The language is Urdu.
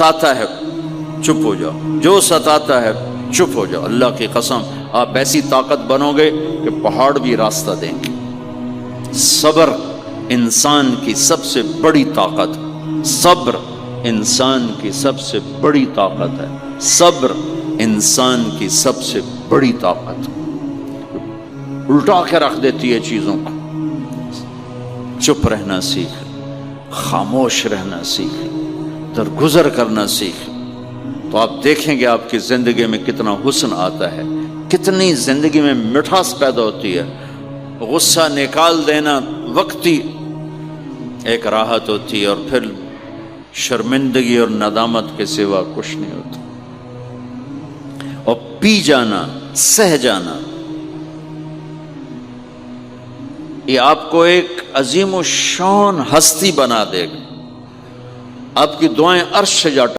ستاتا ہے چپ ہو جاؤ، جو ستاتا ہے چپ ہو جاؤ۔ اللہ کی قسم آپ ایسی طاقت بنو گے کہ پہاڑ بھی راستہ دیں گے۔ صبر انسان کی سب سے بڑی طاقت، صبر انسان کی سب سے بڑی طاقت ہے، صبر انسان کی سب سے بڑی طاقت، الٹا کے رکھ دیتی ہے چیزوں کو۔ چپ رہنا سیکھ، خاموش رہنا سیکھ، درگزر کرنا سیکھ، تو آپ دیکھیں گے آپ کی زندگی میں کتنا حسن آتا ہے، کتنی زندگی میں مٹھاس پیدا ہوتی ہے۔ غصہ نکال دینا وقتی ایک راحت ہوتی ہے، اور پھر شرمندگی اور ندامت کے سوا کچھ نہیں ہوتا۔ اور پی جانا، سہ جانا، یہ آپ کو ایک عظیم الشان ہستی بنا دے گا۔ آپ کی دعائیں عرش سے جا